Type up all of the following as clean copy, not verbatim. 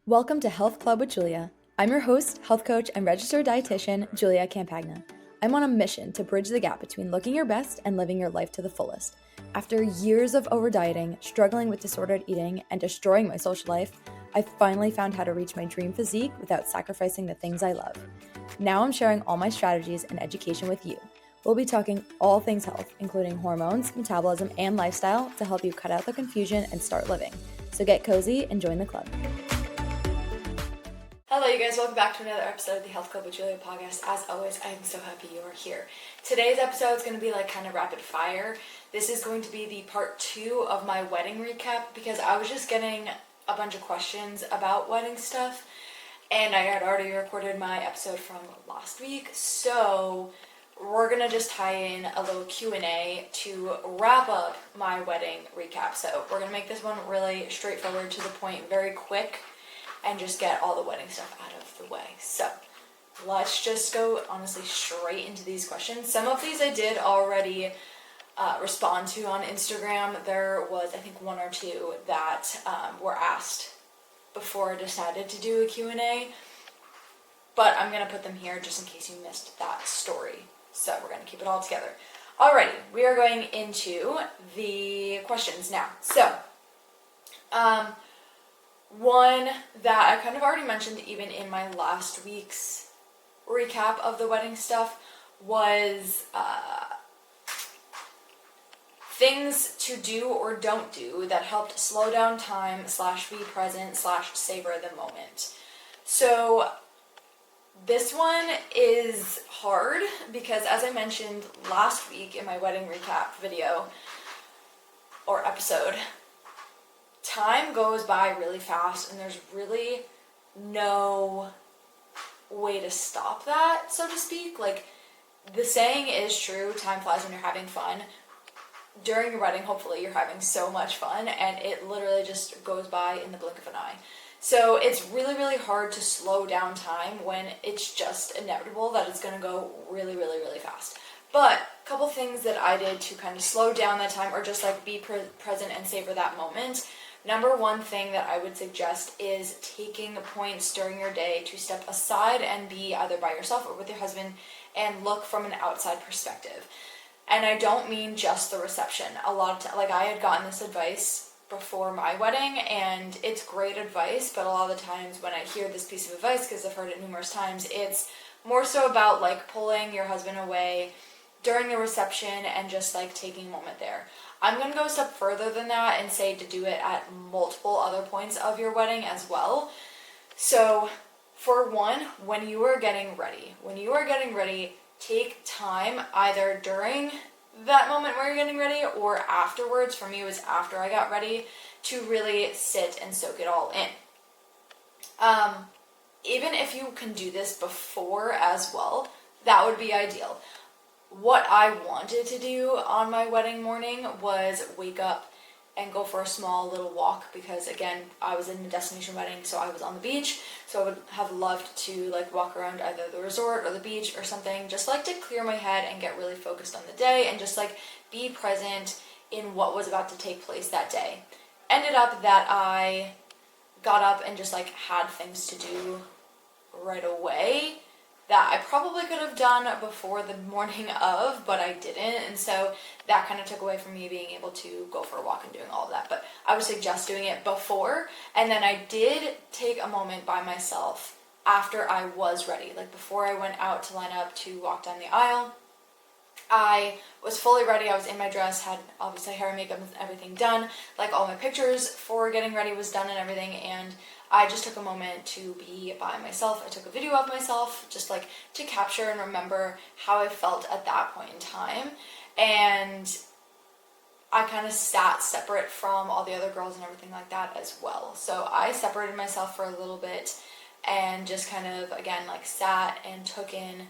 Welcome to Health Club with Julia. I'm your host, health coach, and registered dietitian, Julia Campagna. I'm on a mission to bridge the gap between looking your best and living your life to the fullest. After years of over dieting, struggling with disordered eating, and destroying my social life, I finally found how to reach my dream physique without sacrificing the things I love. Now I'm sharing all my strategies and education with you. We'll be talking all things health, including hormones, metabolism, and lifestyle to help you cut out the confusion and start living. So get cozy and join the club. Hello, you guys. Welcome back to another episode of the Health Club with Julia podcast. As always, I am so happy you are here. Today's episode is going to be like kind of rapid fire. This is going to be the part 2 of my wedding recap because I was just getting a bunch of questions about wedding stuff, and I had already recorded my episode from last week, so we're going to just tie in a little Q&A to wrap up my wedding recap. So we're going to make this one really straightforward, to the point, very quick, and just get all the wedding stuff out of the way. So let's just go honestly straight into these questions. Some of these I did already respond to on Instagram. There was, I think, 1 or 2 that were asked before I decided to do a Q&A, but I'm going to put them here just in case you missed that story. So we're going to keep it all together. Alrighty, we are going into the questions now. So, one that I kind of already mentioned even in my last week's recap of the wedding stuff was things to do or don't do that helped slow down time / be present / savor the moment. So this one is hard because, as I mentioned last week in my wedding recap video or episode, time goes by really fast and there's really no way to stop that, so to speak. Like, the saying is true, time flies when you're having fun. During your wedding, hopefully you're having so much fun, and it literally just goes by in the blink of an eye. So it's really, really hard to slow down time when it's just inevitable that it's going to go really, really, really fast. But a couple things that I did to kind of slow down that time, or just like be present and savor that moment. Number one thing that I would suggest is taking points during your day to step aside and be either by yourself or with your husband and look from an outside perspective. And I don't mean just the reception. A lot of time, like, I had gotten this advice before my wedding, and it's great advice, but a lot of the times when I hear this piece of advice, because I've heard it numerous times, it's more so about like pulling your husband away during the reception and just like taking a moment there. I'm going to go a step further than that and say to do it at multiple other points of your wedding as well. So for one, when you are getting ready, take time either during that moment where you're getting ready or afterwards. For me, it was after I got ready, to really sit and soak it all in. Even if you can do this before as well, that would be ideal. What I wanted to do on my wedding morning was wake up and go for a small little walk, because again, I was in a destination wedding, so I was on the beach, so I would have loved to like walk around either the resort or the beach or something, just like to clear my head and get really focused on the day and just like be present in what was about to take place that day. Ended up that I got up and just like had things to do right away that I probably could have done before the morning of, but I didn't, and so that kind of took away from me being able to go for a walk and doing all of that. But I would suggest doing it before, and then I did take a moment by myself after I was ready. Like, before I went out to line up to walk down the aisle, I was fully ready. I was in my dress, had obviously hair and makeup and everything done, like all my pictures for getting ready was done and everything, and I just took a moment to be by myself. I took a video of myself just like to capture and remember how I felt at that point in time, and I kind of sat separate from all the other girls and everything like that as well. So I separated myself for a little bit and just kind of, again, like sat and took in,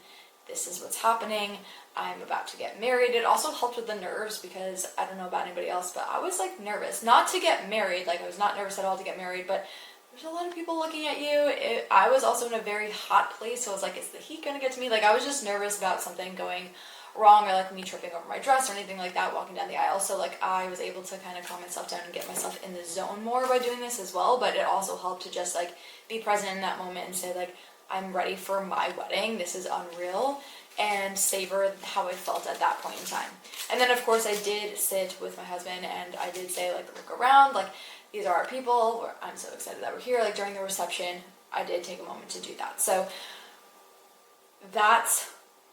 this is what's happening. I'm about to get married. It also helped with the nerves, because I don't know about anybody else, but I was like nervous. Not to get married, like I was not nervous at all to get married, but there's a lot of people looking at you. I was also in a very hot place, so I was like, is the heat gonna get to me? Like, I was just nervous about something going wrong, or like me tripping over my dress or anything like that walking down the aisle. So like I was able to kind of calm myself down and get myself in the zone more by doing this as well. But it also helped to just like be present in that moment and say like, I'm ready for my wedding. This is unreal. And savor how I felt at that point in time. And then of course I did sit with my husband and I did say like, look around, like these are our people. I'm so excited that we're here. Like during the reception, I did take a moment to do that. So that's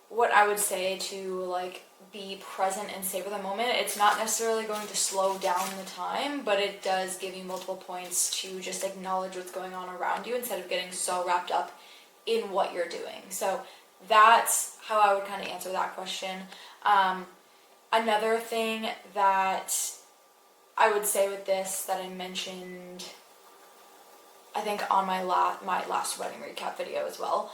what I would say to like be present and savor the moment. It's not necessarily going to slow down the time, but it does give you multiple points to just acknowledge what's going on around you instead of getting so wrapped up in what you're doing. So that's how I would kind of answer that question. Another thing that I would say with this that I mentioned, I think on my last wedding recap video as well,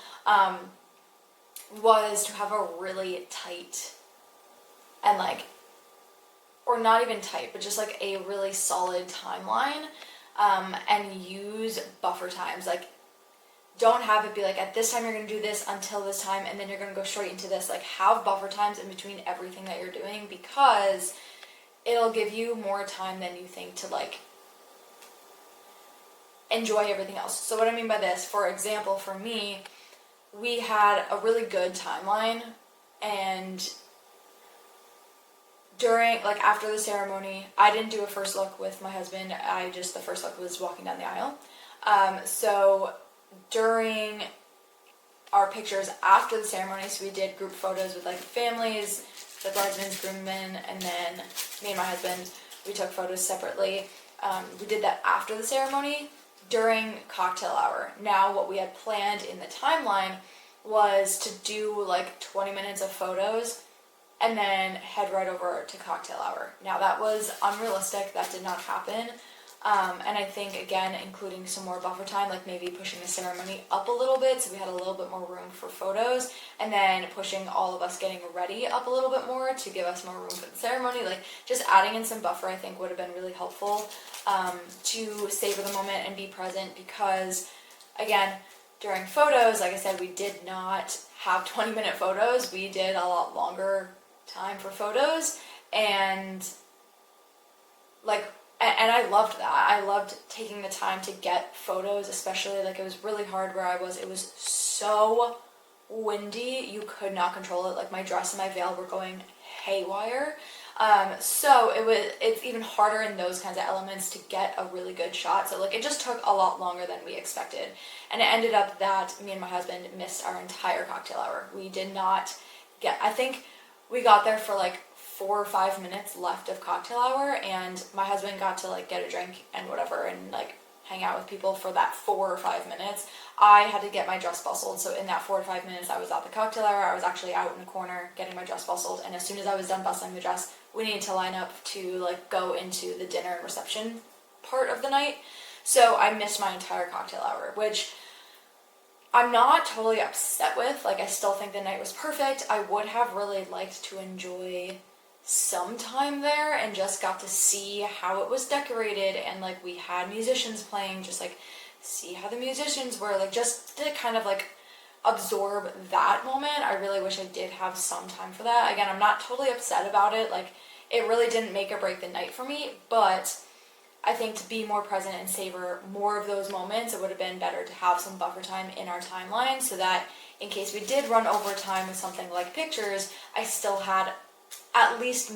was to have a really tight and like, or not even tight, but just like a really solid timeline, and use buffer times. Like don't have it be like at this time you're going to do this until this time and then you're going to go straight into this. Like have buffer times in between everything that you're doing, because it'll give you more time than you think to like enjoy everything else. So what I mean by this, for example, for me, we had a really good timeline, and during, like after the ceremony, I didn't do a first look with my husband. The first look was walking down the aisle. So during our pictures after the ceremony, so we did group photos with like families, the bridesmaids, groomsmen, and then me and my husband, we took photos separately. We did that after the ceremony during cocktail hour. Now what we had planned in the timeline was to do like 20 minutes of photos and then head right over to cocktail hour. Now that was unrealistic, that did not happen. And I think, again, including some more buffer time, like maybe pushing the ceremony up a little bit so we had a little bit more room for photos, and then pushing all of us getting ready up a little bit more to give us more room for the ceremony. Like just adding in some buffer I think would have been really helpful to savor the moment and be present, because, again, during photos, like I said, we did not have 20-minute photos. We did a lot longer time for photos, and I loved that. I loved taking the time to get photos, especially like it was really hard where I was. It was so windy, you could not control it. Like my dress and my veil were going haywire. So it's even harder in those kinds of elements to get a really good shot. So like it just took a lot longer than we expected. And it ended up that me and my husband missed our entire cocktail hour. We did not I think we got there for like 4 or 5 minutes left of cocktail hour, and my husband got to like get a drink and whatever and like hang out with people for that 4 or 5 minutes. I had to get my dress bustled, so in that 4 to 5 minutes I was at the cocktail hour, I was actually out in the corner getting my dress bustled, and as soon as I was done bustling the dress, we needed to line up to like go into the dinner and reception part of the night. So I missed my entire cocktail hour, which I'm not totally upset with. Like I still think the night was perfect. I would have really liked to enjoy some time there and just got to see how it was decorated, and like we had musicians playing, just like see how the musicians were, like just to kind of like absorb that moment. I really wish I did have some time for that. Again, I'm not totally upset about it. Like it really didn't make or break the night for me, but I think to be more present and savor more of those moments, it would have been better to have some buffer time in our timeline so that in case we did run over time with something like pictures, I still had at least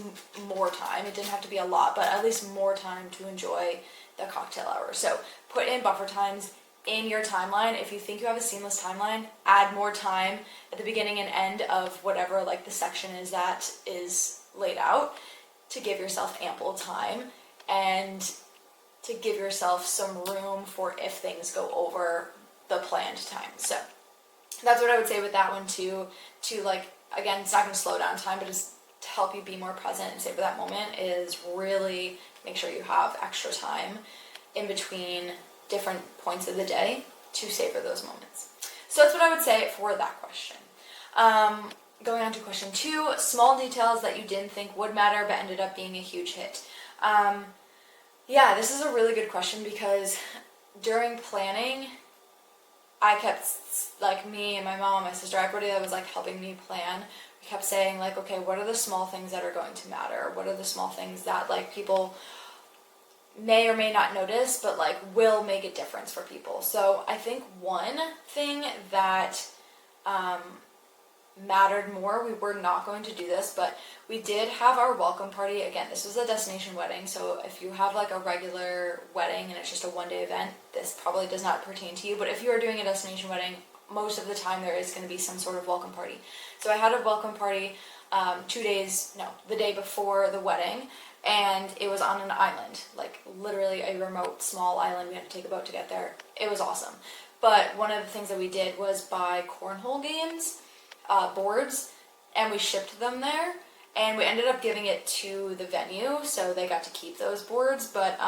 more time. It didn't have to be a lot, but at least more time to enjoy the cocktail hour. So put in buffer times in your timeline. If you think you have a seamless timeline, add more time at the beginning and end of whatever like the section is that is laid out to give yourself ample time and to give yourself some room for if things go over the planned time. So that's what I would say with that one too, to like, again, it's not going to slow down time, but just to help you be more present and savor that moment is really make sure you have extra time in between different points of the day to savor those moments. So that's what I would say for that question. Going on to question 2, small details that you didn't think would matter but ended up being a huge hit. Yeah, this is a really good question because during planning, I kept, like me and my mom, my sister, everybody that was like helping me plan we kept saying like, okay, what are the small things that are going to matter? What are the small things that like people may or may not notice, but like will make a difference for people? So I think one thing that mattered more, we were not going to do this, but we did have our welcome party. Again, this was a destination wedding, so if you have like a regular wedding and it's just a one-day event, this probably does not pertain to you. But if you are doing a destination wedding, most of the time there is going to be some sort of welcome party. So I had a welcome party the day before the wedding, and it was on an island, like literally a remote small island. We had to take a boat to get there. It was awesome. But one of the things that we did was buy cornhole games, boards, and we shipped them there, and we ended up giving it to the venue, so they got to keep those boards. But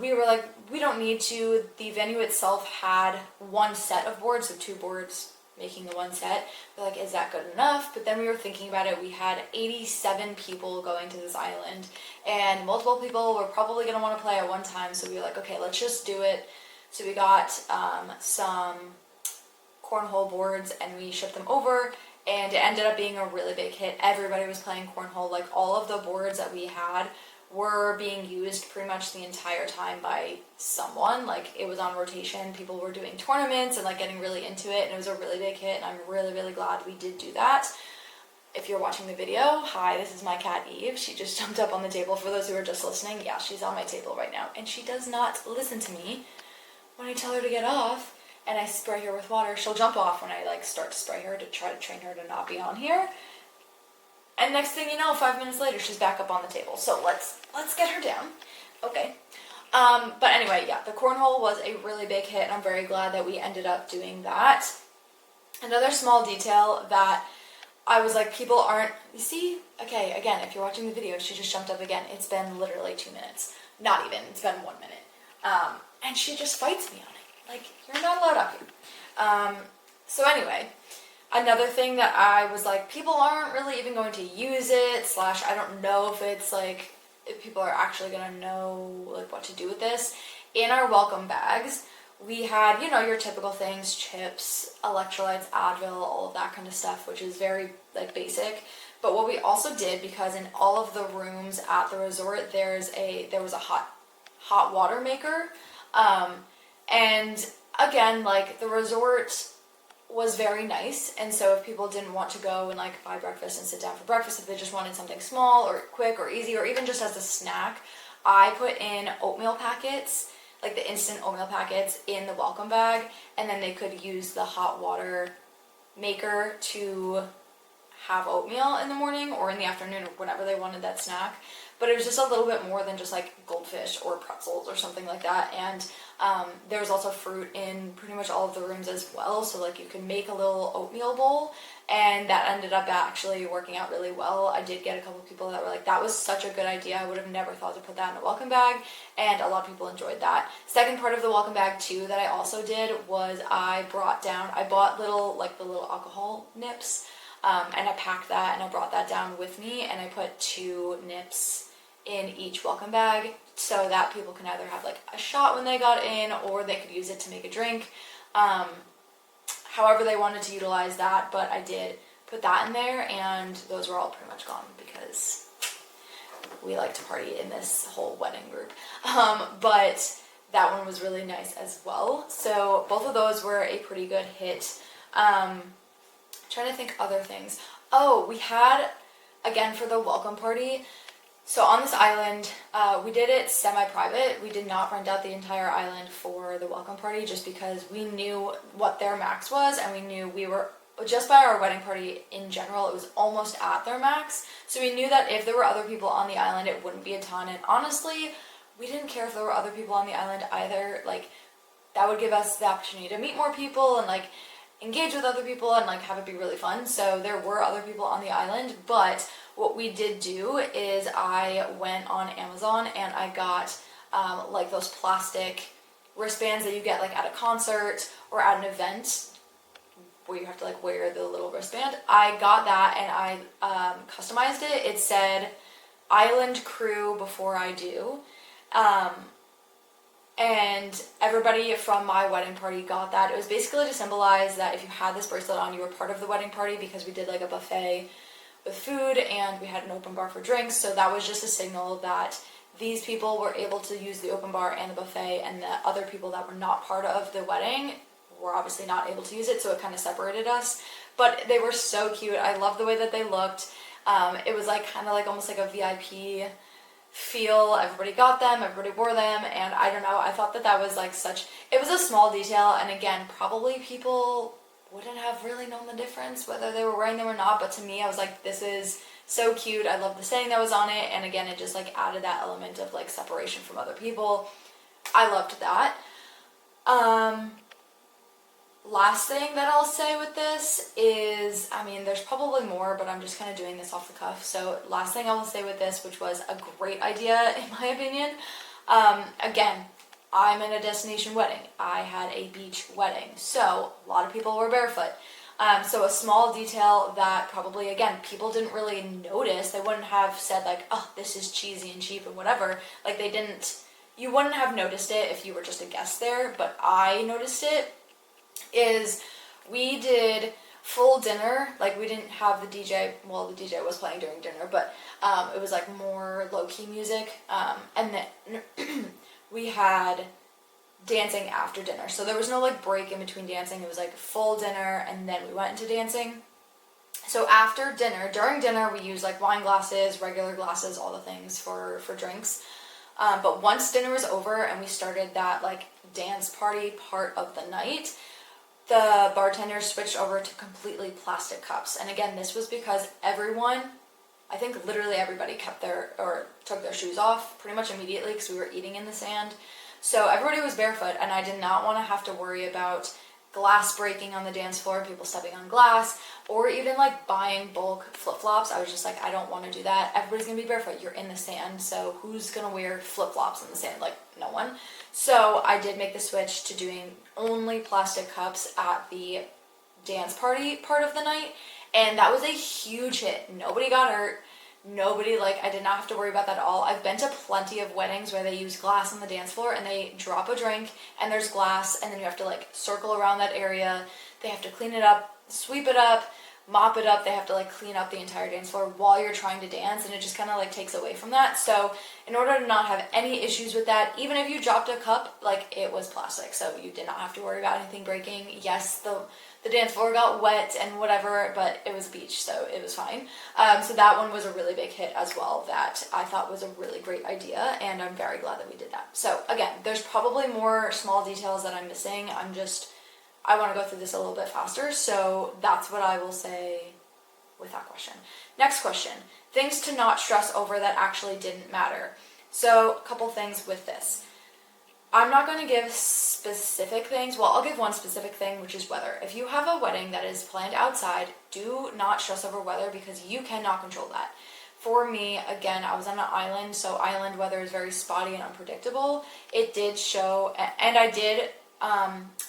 we were like, we don't need to. The venue itself had one set of boards, so 2 boards making the one set. We're like, is that good enough? But then we were thinking about it. We had 87 people going to this island, and multiple people were probably going to want to play at one time, so we were like, okay, let's just do it. So we got some cornhole boards and we shipped them over, and it ended up being a really big hit. Everybody was playing cornhole. Like all of the boards that we had were being used pretty much the entire time by someone. Like it was on rotation. People were doing tournaments and like getting really into it, and it was a really big hit, and I'm really, really glad we did do that. If you're watching the video, hi, this is my cat Eve. She just jumped up on the table. For those who are just listening, yeah, she's on my table right now, and she does not listen to me. When I tell her to get off and I spray her with water, she'll jump off when I like start to spray her to try to train her to not be on here. And next thing you know, 5 minutes later, she's back up on the table. So let's get her down. Okay. But anyway, yeah, the cornhole was a really big hit, and I'm very glad that we ended up doing that. Another small detail that I was like, people aren't, you see? Okay, again, if you're watching the video, she just jumped up again. It's been literally 2 minutes. Not even, it's been 1 minute. And she just fights me on it. Like, you're not allowed up here. So anyway, another thing that I was like, people aren't really even going to use it, / I don't know if it's like, if people are actually going to know like what to do with this. In our welcome bags, we had, you know, your typical things, chips, electrolytes, Advil, all of that kind of stuff, which is very like basic. But what we also did, because in all of the rooms at the resort, there was a hot water maker. And again, like the resort was very nice, and so if people didn't want to go and like buy breakfast and sit down for breakfast, if they just wanted something small or quick or easy or even just as a snack, I put in oatmeal packets, like the instant oatmeal packets, in the welcome bag, and then they could use the hot water maker to have oatmeal in the morning or in the afternoon or whenever they wanted that snack. But it was just a little bit more than just like goldfish or pretzels or something like that. And there was also fruit in pretty much all of the rooms as well. So like you could make a little oatmeal bowl, and that ended up actually working out really well. I did get a couple people that were like, that was such a good idea. I would have never thought to put that in a welcome bag. And a lot of people enjoyed that. Second part of the welcome bag too that I also did was I bought little, like the little alcohol nips. And I packed that and I brought that down with me, and I put 2 nips in each welcome bag so that people can either have like a shot when they got in, or they could use it to make a drink. However they wanted to utilize that, but I did put that in there, and those were all pretty much gone because we like to party in this whole wedding group. But that one was really nice as well. So both of those were a pretty good hit. Trying to think other things. Oh, we had, again for the welcome party, so on this island, we did it semi-private. We did not rent out the entire island for the welcome party just because we knew what their max was, and we knew we were, just by our wedding party in general, it was almost at their max. So we knew that if there were other people on the island, it wouldn't be a ton. And honestly, we didn't care if there were other people on the island either. Like, that would give us the opportunity to meet more people and like engage with other people and like have it be really fun. So there were other people on the island, but what we did do is I went on Amazon and I got like those plastic wristbands that you get like at a concert or at an event where you have to like wear the little wristband. I got that and I customized it. It said Island Crew before I do. And everybody from my wedding party got that. It was basically to symbolize that if you had this bracelet on, you were part of the wedding party, because we did like a buffet with food and we had an open bar for drinks. So that was just a signal that these people were able to use the open bar and the buffet, and the other people that were not part of the wedding were obviously not able to use it, so it kind of separated us. But they were so cute. I love the way that they looked. It was like kind of like almost like a VIP feel. Everybody got them, everybody wore them, and I don't know, I thought that that was like such, it was a small detail, and again, probably people wouldn't have really known the difference whether they were wearing them or not, but to me, I was like, this is so cute. I love the saying that was on it, and again, it just like added that element of like separation from other people. I loved that. Last thing that I'll say with this is, I mean, there's probably more, but I'm just kind of doing this off the cuff. So last thing I will say with this, which was a great idea in my opinion, again, I'm in a destination wedding. I had a beach wedding, so a lot of people were barefoot. So a small detail that probably, again, people didn't really notice. They wouldn't have said like, oh, this is cheesy and cheap and whatever. Like they didn't, you wouldn't have noticed it if you were just a guest there, but I noticed it. Is we did full dinner. Like we didn't have the DJ, well, the DJ was playing during dinner, but it was like more low-key music, and then we had dancing after dinner, so there was no like break in between dancing. It was like full dinner and then we went into dancing. So after dinner, during dinner, we used like wine glasses, regular glasses, all the things for drinks, but once dinner was over and we started that like dance party part of the night, the bartenders switched over to completely plastic cups. And again, this was because everyone, I think literally everybody took their shoes off pretty much immediately because we were eating in the sand. So everybody was barefoot, and I did not want to have to worry about glass breaking on the dance floor, people stepping on glass, or even like buying bulk flip-flops. I was just like, I don't want to do that. Everybody's gonna be barefoot. You're in the sand, so who's gonna wear flip-flops in the sand? Like, no one. So I did make the switch to doing only plastic cups at the dance party part of the night, and that was a huge hit. Nobody got hurt. Nobody, like, I did not have to worry about that at all. I've been to plenty of weddings where they use glass on the dance floor and they drop a drink and there's glass, and then you have to like circle around that area. They have to clean it up, sweep it up, mop it up. They have to like clean up the entire dance floor while you're trying to dance, and it just kind of like takes away from that. So in order to not have any issues with that, even if you dropped a cup, like, it was plastic, so you did not have to worry about anything breaking. Yes, the dance floor got wet and whatever, but it was a beach, so it was fine. So that one was a really big hit as well that I thought was a really great idea, and I'm very glad that we did that. So again, there's probably more small details that I'm missing. I want to go through this a little bit faster, so that's what I will say with that question. Next question, things to not stress over that actually didn't matter. So a couple things with this. I'm not going to give specific things. Well, I'll give one specific thing, which is weather. If you have a wedding that is planned outside, do not stress over weather because you cannot control that. For me, again, I was on an island, so island weather is very spotty and unpredictable. It did show, and I did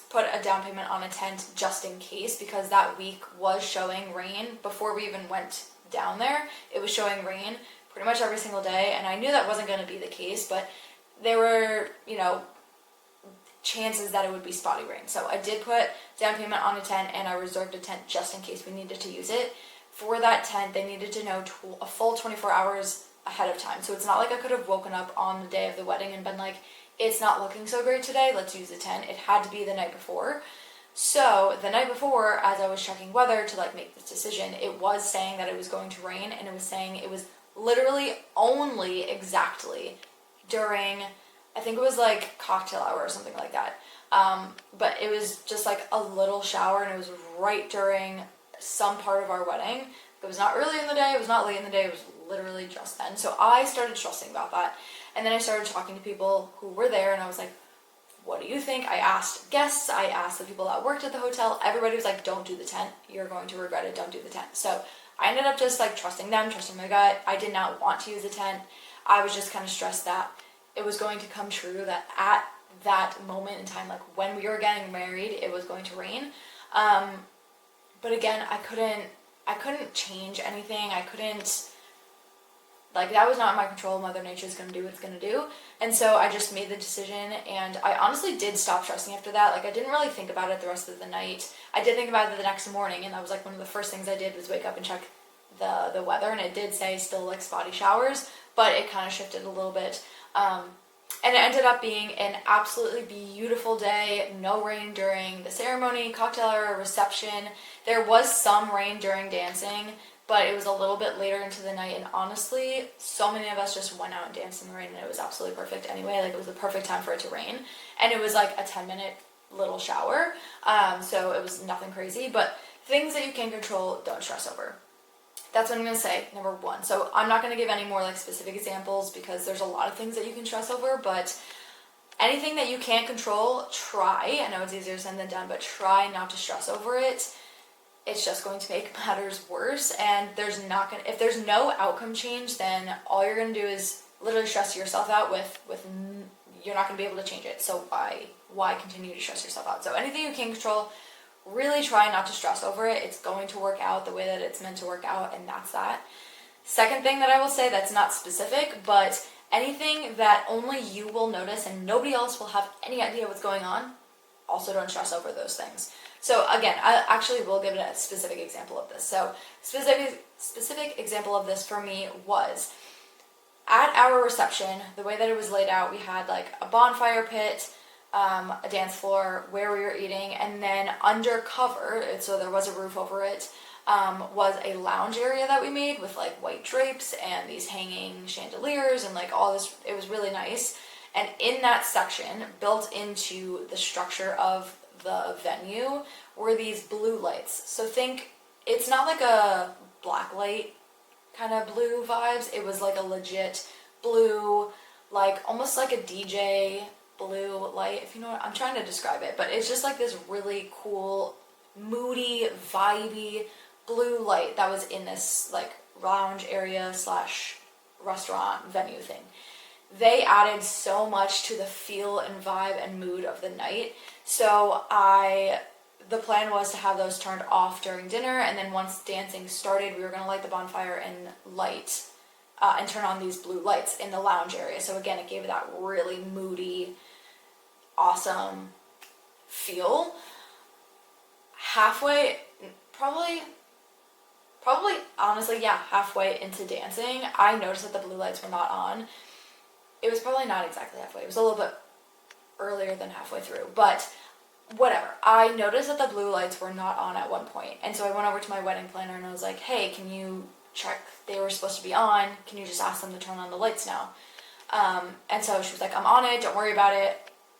put a down payment on a tent just in case, because that week was showing rain. Before we even went down there, it was showing rain pretty much every single day, and I knew that wasn't going to be the case, but there were, chances that it would be spotty rain. So I did put down payment on a tent, and I reserved a tent just in case we needed to use it. For that tent, they needed to know a full 24 hours ahead of time. So it's not like I could have woken up on the day of the wedding and been like, it's not looking so great today, let's use the tent. It had to be the night before. So the night before, as I was checking weather to like make this decision, it was saying that it was going to rain, and it was saying it was literally only exactly during, I think it was like cocktail hour or something like that. But it was just like a little shower, and it was right during some part of our wedding. It was not early in the day, it was not late in the day, it was literally just then. So I started stressing about that. And then I started talking to people who were there, and I was like, what do you think? I asked guests, I asked the people that worked at the hotel. Everybody was like, don't do the tent. You're going to regret it. Don't do the tent. So I ended up just like trusting them, trusting my gut. I did not want to use the tent. I was just kind of stressed that it was going to come true, that at that moment in time, like when we were getting married, it was going to rain. But again, I couldn't change anything. I couldn't Like, that was not in my control. Mother Nature is going to do what it's going to do. And so I just made the decision, and I honestly did stop stressing after that. Like, I didn't really think about it the rest of the night. I did think about it the next morning, and that was like one of the first things I did was wake up and check the weather, and it did say still like spotty showers, but it kind of shifted a little bit. And it ended up being an absolutely beautiful day. No rain during the ceremony, cocktail hour, reception. There was some rain during dancing, but it was a little bit later into the night, and honestly, so many of us just went out and danced in the rain, and it was absolutely perfect anyway. Like, it was the perfect time for it to rain, and it was like a 10-minute little shower, so it was nothing crazy, but things that you can control, don't stress over. That's what I'm going to say, number one. So I'm not going to give any more like specific examples because there's a lot of things that you can stress over, but anything that you can't control, try. I know it's easier said than done, but try not to stress over it. It's just going to make matters worse, and if there's no outcome change, then all you're going to do is literally stress yourself out with you're not going to be able to change it. So why continue to stress yourself out? So anything you can control, really try not to stress over it. It's going to work out the way that it's meant to work out, and that's that. Second thing that I will say that's not specific, but anything that only you will notice and nobody else will have any idea what's going on, also don't stress over those things. So again, I actually will give it a specific example of this. So specific example of this for me was at our reception, the way that it was laid out, we had like a bonfire pit, a dance floor where we were eating, and then under cover, so there was a roof over it, was a lounge area that we made with like white drapes and these hanging chandeliers and like all this. It was really nice. And in that section, built into the structure of the venue, were these blue lights. So think, it's not like a black light kind of blue vibes. It was like a legit blue, like almost like a DJ blue light, if you know what I'm trying to describe it, but it's just like this really cool, moody, vibey blue light that was in this like lounge area / restaurant venue thing. They added so much to the feel and vibe and mood of the night. So the plan was to have those turned off during dinner, and then once dancing started, we were going to light the bonfire and and turn on these blue lights in the lounge area. So again, it gave it that really moody, awesome feel. Halfway, probably honestly, yeah, halfway into dancing, I noticed that the blue lights were not on. It was probably not exactly halfway. It was a little bit earlier than halfway through, but whatever. I noticed that the blue lights were not on at one point, and so I went over to my wedding planner and I was like, hey, can you check? They were supposed to be on. Can you just ask them to turn on the lights now? And so she was like, I'm on it. Don't worry about it.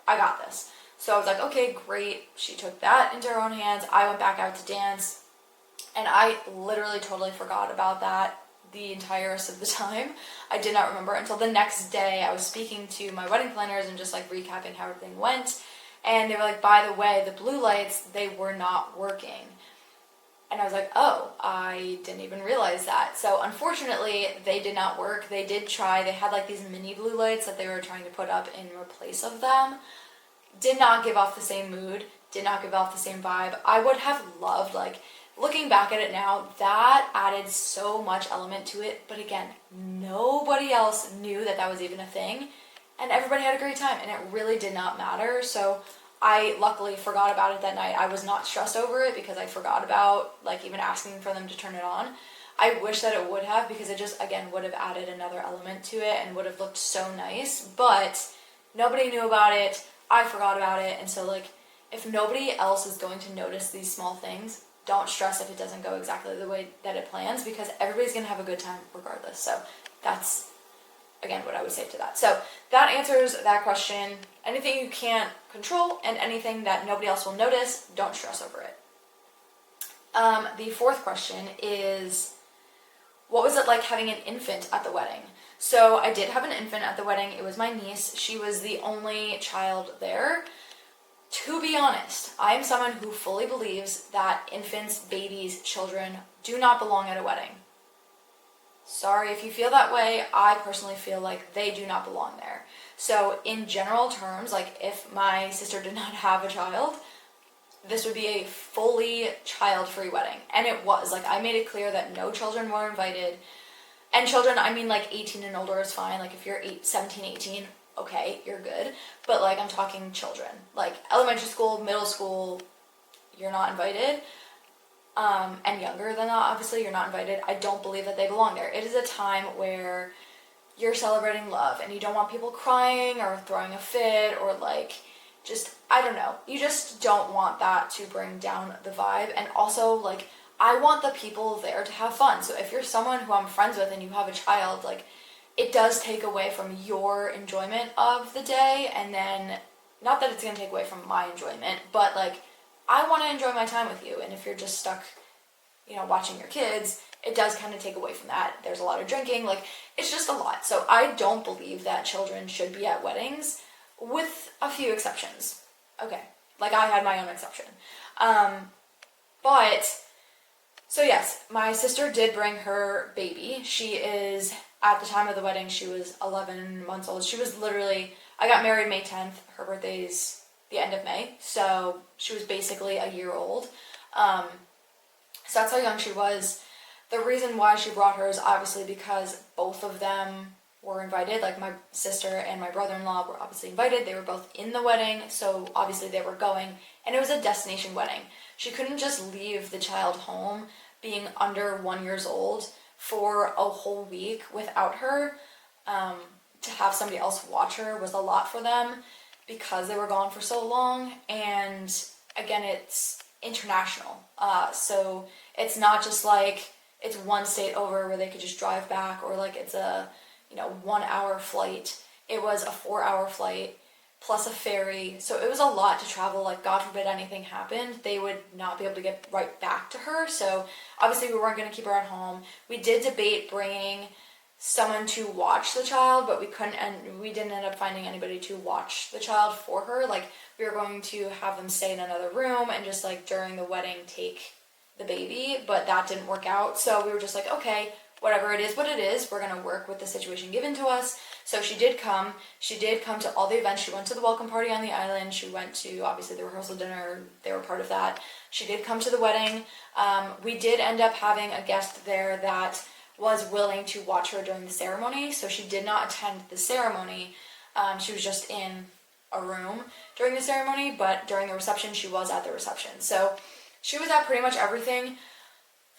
I got this. So I was like, okay, great. She took that into her own hands. I went back out to dance, and I literally totally forgot about that the entire rest of the time. I did not remember until the next day. I was speaking to my wedding planners and just like recapping how everything went. And they were like, by the way, the blue lights, they were not working. And I was like, oh, I didn't even realize that. So unfortunately, they did not work. They did try. They had like these mini blue lights that they were trying to put up in replace of them. Did not give off the same mood. Did not give off the same vibe. I would have loved, like, looking back at it now, that added so much element to it. But again, nobody else knew that that was even a thing. And everybody had a great time, and it really did not matter. So I luckily forgot about it that night. I was not stressed over it because I forgot about like even asking for them to turn it on. I wish that it would have, because it just, again, would have added another element to it and would have looked so nice. But nobody knew about it. I forgot about it. And so like, if nobody else is going to notice these small things, don't stress if it doesn't go exactly the way that it plans, because everybody's going to have a good time regardless. So that's, again, what I would say to that. So that answers that question. Anything you can't control and anything that nobody else will notice, don't stress over it. The fourth question is, what was it like having an infant at the wedding? So I did have an infant at the wedding. It was my niece. She was the only child there. To be honest, I am someone who fully believes that infants, babies, children do not belong at a wedding. Sorry if you feel that way. I personally feel like they do not belong there. So in general terms, like if my sister did not have a child, this would be a fully child-free wedding. And it was. Like, I made it clear that no children were invited. And children, I mean like 18 and older is fine. Like if you're 17, 18, okay, you're good. But like I'm talking children. Like elementary school, middle school, you're not invited. And younger than that, obviously, you're not invited. I don't believe that they belong there. It is a time where you're celebrating love and you don't want people crying or throwing a fit or like just, I don't know. You just don't want that to bring down the vibe. And also, like, I want the people there to have fun. So if you're someone who I'm friends with and you have a child, like, it does take away from your enjoyment of the day. And then, not that it's going to take away from my enjoyment, but like, I want to enjoy my time with you. And if you're just stuck, you know, watching your kids, it does kind of take away from that. There's a lot of drinking, like, it's just a lot. So I don't believe that children should be at weddings, with a few exceptions. Okay, like I had my own exception. But, so yes, my sister did bring her baby. She is, at the time of the wedding, she was 11 months old. She was literally, I got married May 10th. Her birthday's the end of May, so she was basically a year old. So that's how young she was. The reason why she brought her is obviously because both of them were invited. Like my sister and my brother-in-law were obviously invited. They were both in the wedding, so obviously they were going. And it was a destination wedding. She couldn't just leave the child home being under 1 year old for a whole week without her. To have somebody else watch her was a lot for them because they were gone for so long. And again, it's international. So it's not just like it's one state over where they could just drive back, or like it's a 1 hour flight. It was a 4 hour flight plus a ferry. So it was a lot to travel. Like, God forbid anything happened, they would not be able to get right back to her. So obviously we weren't going to keep her at home. We did debate bringing someone to watch the child, but we couldn't, and we didn't end up finding anybody to watch the child for her. Like, we were going to have them stay in another room and just like during the wedding take the baby, but that didn't work out. So we were just like, okay, whatever, it is what it is. We're going to work with the situation given to us. So she did come. She did come to all the events. She went to the welcome party on the island. She went to, obviously, the rehearsal dinner. They were part of that. She did come to the wedding. We did end up having a guest there that was willing to watch her during the ceremony. So she did not attend the ceremony. She was just in a room during the ceremony, but during the reception, she was at the reception. So she was at pretty much everything.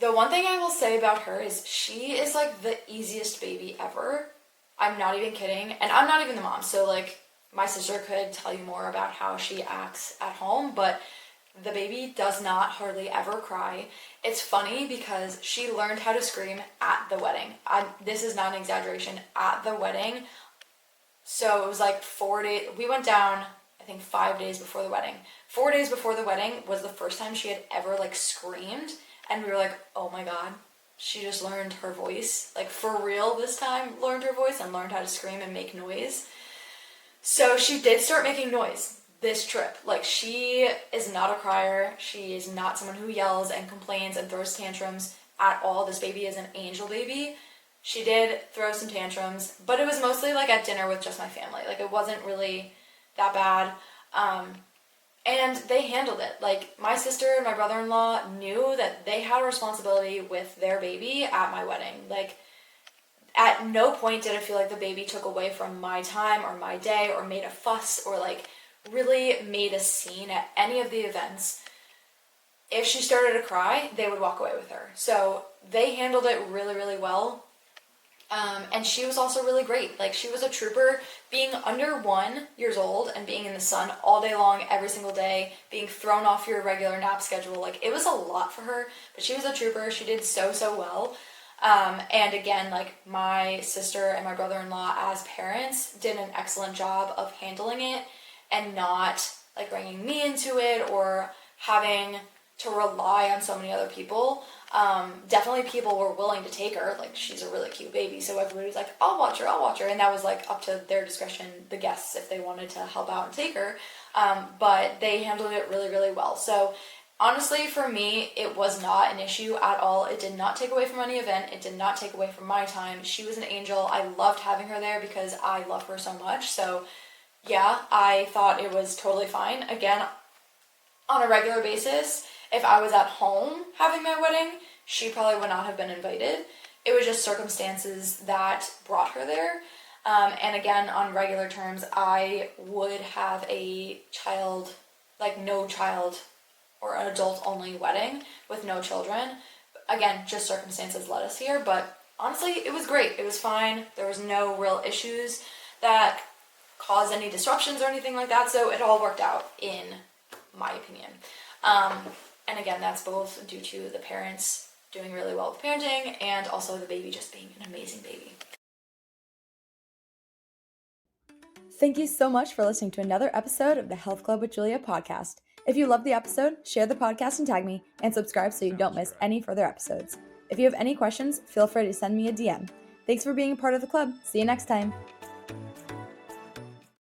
The one thing I will say about her is she is like the easiest baby ever. I'm not even kidding. And I'm not even the mom. So like my sister could tell you more about how she acts at home, but the baby does not hardly ever cry. It's funny because she learned how to scream at the wedding. This is not an exaggeration, at the wedding. So it was like 4 days. We went down, I think 5 days before the wedding. 4 days before the wedding was the first time she had ever like screamed. And we were like, oh my God, she just learned her voice. Like for real this time, learned her voice and learned how to scream and make noise. So she did start making noise this trip. Like she is not a crier. She is not someone who yells and complains and throws tantrums at all. This baby is an angel baby. She did throw some tantrums, but it was mostly like at dinner with just my family. Like it wasn't really that bad. And they handled it. Like, my sister and my brother-in-law knew that they had a responsibility with their baby at my wedding. Like, at no point did it feel like the baby took away from my time or my day or made a fuss or, like, really made a scene at any of the events. If she started to cry, they would walk away with her. So, they handled it really, really well. And she was also really great. Like, she was a trooper, being under 1 year old and being in the sun all day long, every single day, being thrown off your regular nap schedule. Like, it was a lot for her, but she was a trooper. She did so, so well. And again, like, my sister and my brother-in-law as parents did an excellent job of handling it and not, like, bringing me into it or having to rely on so many other people. Definitely people were willing to take her. Like, she's a really cute baby, so everybody was like, I'll watch her. And that was, like, up to their discretion, the guests, if they wanted to help out and take her. But they handled it really, really well. So, honestly, for me, it was not an issue at all. It did not take away from any event. It did not take away from my time. She was an angel. I loved having her there because I love her so much. So, yeah, I thought it was totally fine. Again, on a regular basis, if I was at home having my wedding, she probably would not have been invited It was just circumstances that brought her there. And again, on regular terms, I would have a child, like no child or an adult only wedding with no children. Again, just circumstances led us here, but honestly, it was great. It was fine. There was no real issues that caused any disruptions or anything like that, so it all worked out in my opinion. And again, that's both due to the parents doing really well with parenting and also the baby just being an amazing baby. Thank you so much for listening to another episode of the Health Club with Julia podcast. If you loved the episode, share the podcast and tag me, and subscribe so you don't miss any further episodes. If you have any questions, feel free to send me a DM. Thanks for being a part of the club. See you next time.